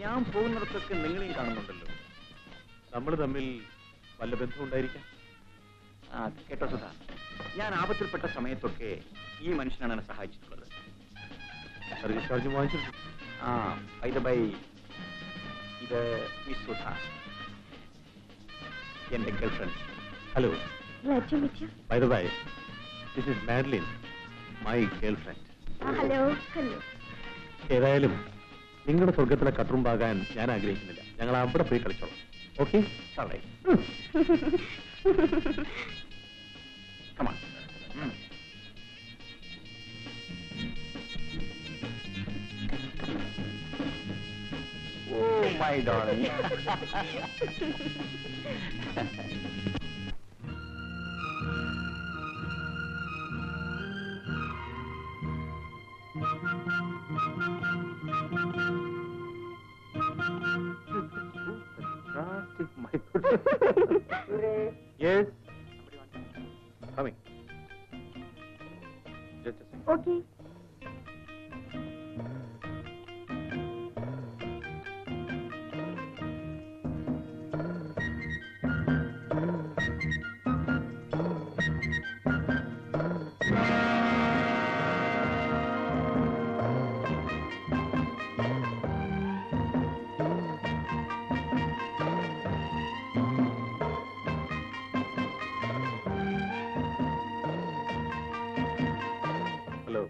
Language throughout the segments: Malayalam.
ഞാൻ പോകുന്നിടത്തൊക്കെ നിങ്ങളെയും കാണുന്നുണ്ടല്ലോ. നമ്മൾ തമ്മിൽ വല്ല ബന്ധമുണ്ടായിരിക്കാം. കേട്ടോ സുധാ, ഞാൻ ആപത്തിൽപ്പെട്ട സമയത്തൊക്കെ ഈ മനുഷ്യനാണ് എന്നെ സഹായിച്ചിട്ടുള്ളത്. സർവീസ് ചാർജ് വാങ്ങിച്ചിട്ടുണ്ട്. ഇത് മിസ് സുധ, എന്റെ girlfriend. Hello. By the by, this is Madeline, my girlfriend. Hello. Hello. ഏതായാലും നിങ്ങളുടെ സ്വർഗത്തിലെ കട്ടുറുമ്പാകാൻ ഞാൻ ആഗ്രഹിക്കുന്നില്ല. ഞങ്ങൾ അവിടെ പോയി കളിച്ചോളാം. Okay? Come on. Oh, my darling. My goodness. Yes. Coming. Just a second. Okay. Hello.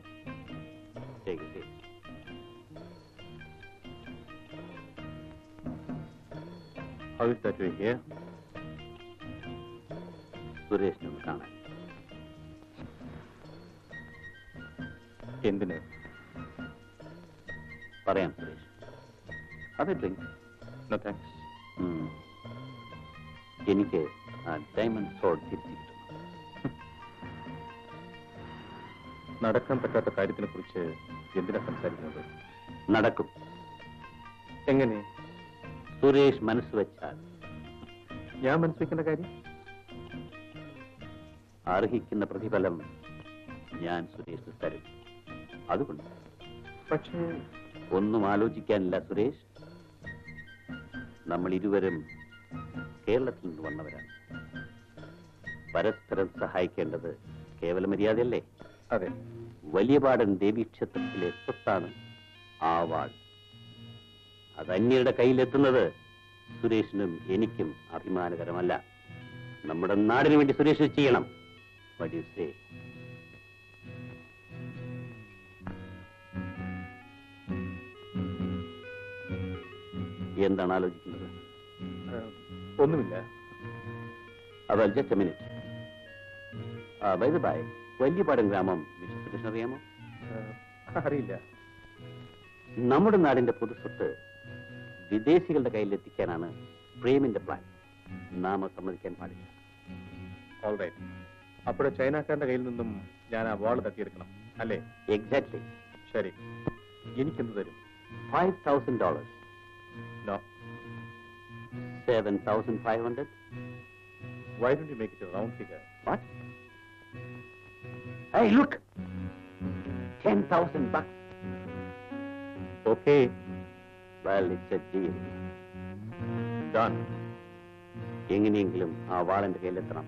Take a seat. How is that you're here? സുരേഷിനെ ഒന്ന് കാണാൻ. എന്തിന്? പറയാം സുരേഷ്. അത് ഡ്രിങ്ക്. No thanks. എനിക്ക് ആ ഡയമണ്ട് സോഡ് തിരിച്ചു കിട്ടും. നടക്കാൻ പറ്റാത്ത കാര്യത്തിനെ കുറിച്ച് എന്തിനാ സംസാരിക്കുന്നത്? നടക്കും. എങ്ങനെ? സുരേഷ് മനസ്സ് വെച്ചാൽ. ഞാൻ മനസ്സ് വെക്കുന്ന കാര്യം? അർഹിക്കുന്ന പ്രതിഫലം ഞാൻ സുരേഷ് തരും. അതുകൊണ്ട് പക്ഷേ ഒന്നും ആലോചിക്കാനില്ല സുരേഷ്. നമ്മൾ ഇരുവരും കേരളത്തിൽ നിന്ന് വന്നവരാണ്. പരസ്പരം സഹായിക്കേണ്ടത് കേവല മര്യാദയല്ലേ? അതെ. വലിയപാടൻ ദേവീക്ഷേത്രത്തിലെ സ്വത്താണ് ആ വാൾ. അത് അന്യരുടെ കയ്യിലെത്തുന്നത് സുരേഷിനും എനിക്കും അഭിമാനകരമല്ല. നമ്മുടെ നാടിന് വേണ്ടി സുരേഷ് ചെയ്യണം. What do you say? എന്താണ് ആലോചിക്കുന്നത്? ഒന്നുമില്ല. Well, just a minute. By the by, വലിയപാടൻ ഗ്രാമം സുരേഷിന് അറിയാമോ? അറിയില്ല. നമ്മുടെ നാടിന്റെ പൊതുസ്വത്ത് വിദേശികളുടെ കയ്യിലെത്തിക്കാനാണ് പ്രേമിന്റെ പ്ലാൻ. നാം സമ്മതിക്കാൻ പാടില്ല. All right. അപ്പോഴേ ചൈനക്കാരന്റെ കയ്യിൽ നിന്നും ഞാൻ ആ വാൾ തട്ടിയെടുക്കണം അല്ലേ? എക്സാക്ട്ലി. ശരി. എനിക്കെന്ത് തരും? $5,000. No. 7,500. Why don't you make it a round figure? What? Hey, look! $10,000. Okay. Well, it's a deal. Done. എങ്ങനെയെങ്കിലും ആ വാളെന്റെ കയ്യിലെത്തണം.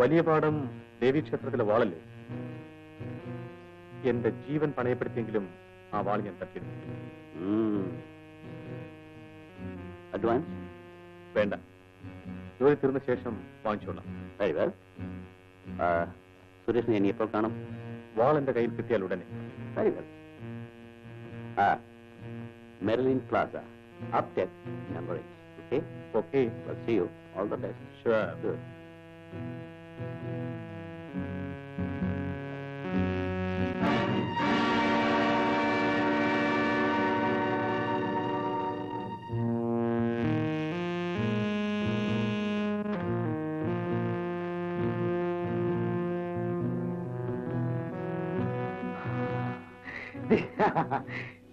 വലിയപാടം ദേവീക്ഷേത്രത്തിലെ വാളല്ലേ? എന്റെ ജീവൻ പണയപ്പെടുത്തിയെങ്കിലും ആ വാൾ ഞാൻ തട്ടിയെടുത്തു. അഡ്വാൻസ് വേണ്ട. ജോലി തീർന്ന ശേഷം വാങ്ങിച്ചോളാം. സുരേഷിനെ ഇനി എപ്പോൾ കാണും? വാൾ എന്റെ കയ്യിൽ കിട്ടിയാൽ ഉടനെ. Merlin plaza, Aptech, number 8. Okay? Okay. Well, see you. All the best. Sure. Good.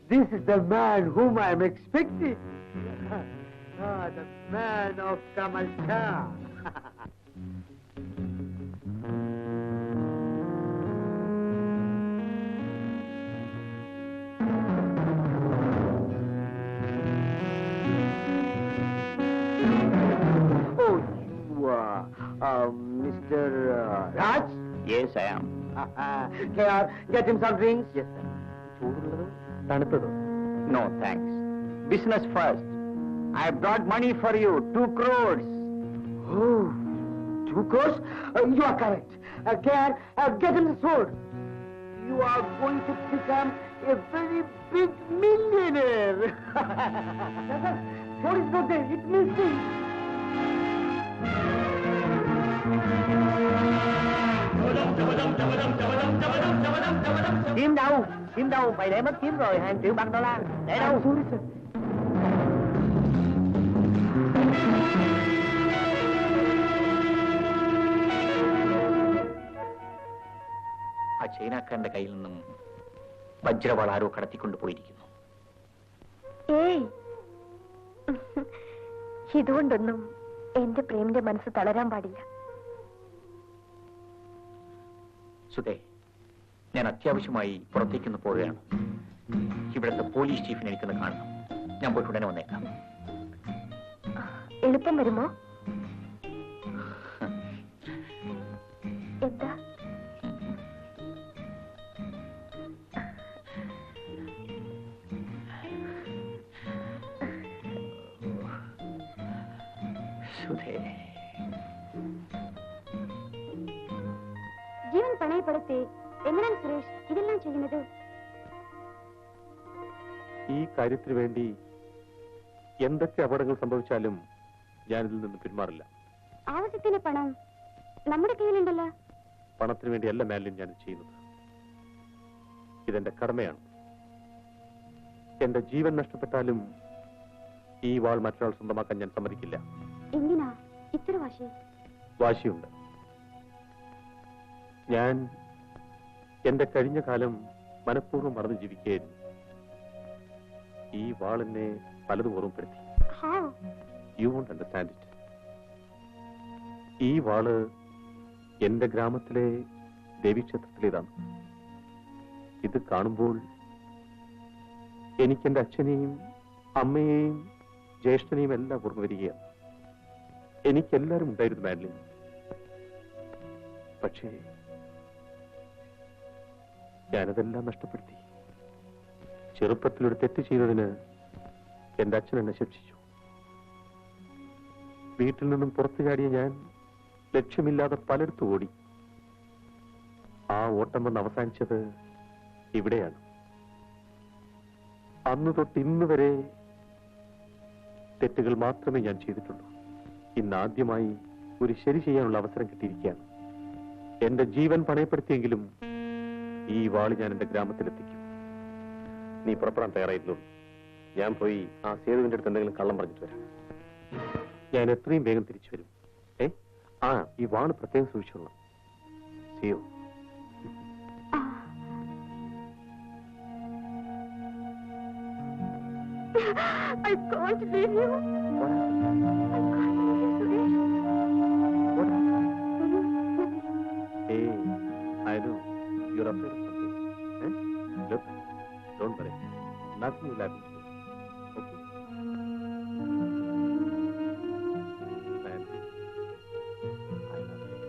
This is the man whom I am expecting. The man of Kamalka. Mr. Raj? Yes, I am. Here, get him some drinks. Yes, sir. ചൂടുള്ളതോ തണുത്തതോ? No, thanks. Business first. I brought money for you, 2 crores. Oh, 2 crores? You are correct. Here, get him the sword. You are going to become a very big millionaire. Sword is not there. It's missing. Kiếm đâu? Kiếm đâu? Mày để mất kiếm rồi, $2 triệu bạc đô la. Để đâu? Sorry, sir. ആ ചൈനക്കാരന്റെ കയ്യിൽ നിന്നും വജ്രവാൾ ആരോ കടത്തിക്കൊണ്ടുപോയിരിക്കുന്നു. ഏയ്, ഇതുകൊണ്ടൊന്നും എന്റെ പ്രേമിന്റെ മനസ്സ് തളരാൻ പാടില്ല. സുധേ, ഞാൻ അത്യാവശ്യമായി പുറത്തേക്കൊന്ന് പോവുകയാണ്. ഇവിടുത്തെ പോലീസ് ചീഫിനെ എനിക്കൊന്ന് കാണണം. ഞാൻ പോയിട്ട് ഉടനെ വന്നേക്കാം. എളുപ്പം വരുമോ? എന്താ? സുധേ, ജീവൻ പണയപ്പെടുത്തി എങ്ങനെയാണ് സുരേഷ് ഇതെല്ലാം ചെയ്യുന്നത്? ഈ കാര്യത്തിന് വേണ്ടി എന്തൊക്കെ അപകടങ്ങൾ സംഭവിച്ചാലും ഞാനിതിൽ നിന്ന് പിന്മാറില്ല. ആവശ്യത്തിന് പണം നമ്മുടെ കയ്യിലുണ്ടല്ലോ. പണത്തിന് വേണ്ടിയല്ല മാലിൻ ഞാനിത് ചെയ്യുന്നത്. ഇതെന്റെ കടമയാണ്. എന്റെ ജീവൻ നഷ്ടപ്പെട്ടാലും ഈ വാൾ മറ്റൊരാൾ സ്വന്തമാക്കാൻ ഞാൻ സമ്മതിക്കില്ല. എന്തിനാ ഇത്ര വാശി? വാശിയുണ്ട്. ഞാൻ എന്റെ കഴിഞ്ഞ കാലം മനഃപൂർവ്വം മറന്ന് ജീവിക്കുകയായിരുന്നു. ഈ വാൾ എന്നെ പലതും ഓർമ്മപ്പെടുത്തി. You won't understand it. ഈ വാള് എന്റെ ഗ്രാമത്തിലെ ദേവീക്ഷേത്രത്തിലേതാണ്. ഇത് കാണുമ്പോൾ എനിക്കെന്റെ അച്ഛനെയും അമ്മയെയും ജ്യേഷ്ഠനെയും എല്ലാം ഓർമ്മ വരികയാണ്. എനിക്കെല്ലാവരും ഉണ്ടായിരുന്നു മാഡ്ലിൻ. പക്ഷേ ഞാനതെല്ലാം നഷ്ടപ്പെടുത്തി. ചെറുപ്പത്തിലൊരു തെറ്റ് ചെയ്തതിന് എന്റെ അച്ഛൻ എന്നെ ശിക്ഷിച്ചു. വീട്ടിൽ നിന്നും പുറത്തു ചാടിയ ഞാൻ ലക്ഷ്യമില്ലാതെ പലയിടത്തും ഓടി. ആ ഓട്ടം വന്ന് അവസാനിച്ചത് ഇവിടെയാണ്. അന്ന് തൊട്ട് ഇന്ന് വരെ തെറ്റുകൾ മാത്രമേ ഞാൻ ചെയ്തിട്ടുള്ളൂ. ഇന്നാദ്യമായി ഒരു ശരി ചെയ്യാനുള്ള അവസരം കിട്ടിയിരിക്കുകയാണ്. എന്റെ ജീവൻ പണയപ്പെടുത്തിയെങ്കിലും ഈ വാള് ഞാൻ എന്റെ ഗ്രാമത്തിലെത്തിക്കും. നീ പുറപ്പെടാൻ തയ്യാറായിരുന്നു. ഞാൻ പോയി ആ സേതുവിന്റെ അടുത്ത് എന്തെങ്കിലും കള്ളം പറഞ്ഞിട്ട് വരാം. ഞാൻ എത്രയും വേഗം തിരിച്ചു വരും. ഈ വാണ് പ്രത്യേകം സൂക്ഷിച്ചോളാം. സിയോ. I can't leave you. What? I can't leave you, Suresh. What? Nothing. Hey, I know. You're afraid of something. Look, don't worry. Nothing will happen to you. Okay? Nancy, I love you.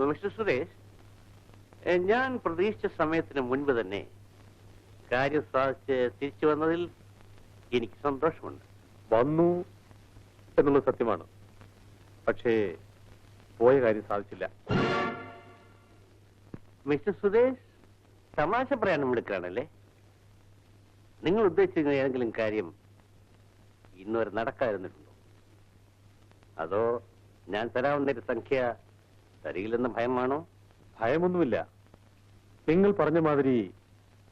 Mister Suresh, ഞാൻ പ്രതീക്ഷിച്ച സമയത്തിന് മുൻപ് തന്നെ കാര്യം സാധിച്ച് തിരിച്ചു വന്നതിൽ എനിക്ക് സന്തോഷമുണ്ട്. വന്നു എന്നുള്ളത് സത്യമാണ്, പക്ഷേ പോയ കാര്യം സാധിച്ചില്ല. മിസ്റ്റർ സുരേഷ് തമാശ പറയാനും എടുക്കുകയാണല്ലേ? നിങ്ങൾ ഉദ്ദേശിക്കുന്ന ഏതെങ്കിലും കാര്യം ഇന്നുവരെ നടക്കാതിരുന്നിട്ടുണ്ടോ? അതോ ഞാൻ തരാവുന്നൊരു സംഖ്യ തരികില്ലെന്ന ഭയമാണോ? ഭയമൊന്നുമില്ല. നിങ്ങൾ പറഞ്ഞ മാതിരി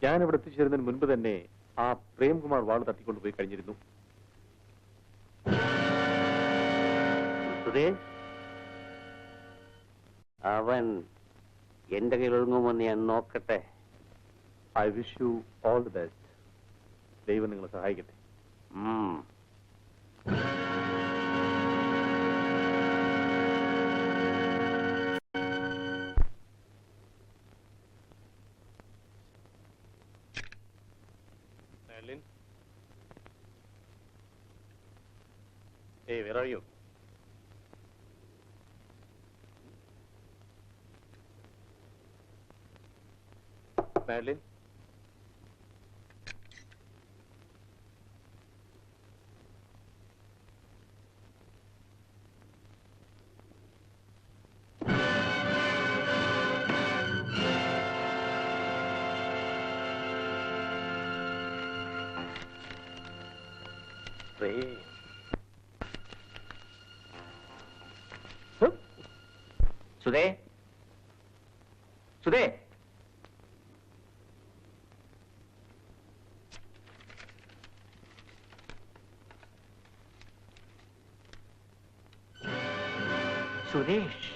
ഞാൻ ഇവിടെ എത്തിച്ചേരുന്നതിന് മുൻപ് തന്നെ ആ പ്രേംകുമാർ വാൾ തട്ടിക്കൊണ്ടുപോയി കഴിഞ്ഞിരുന്നു. സുരേഷ്, അവൻ എന്റെ കയ്യിൽ ഒതുങ്ങുമെന്ന് ഞാൻ നോക്കട്ടെ. I wish you all the best. ദൈവം നിങ്ങളെ സഹായിക്കട്ടെ. Hey, where are you? Madeline? Ray. സുധേ, സുധേ, Suresh,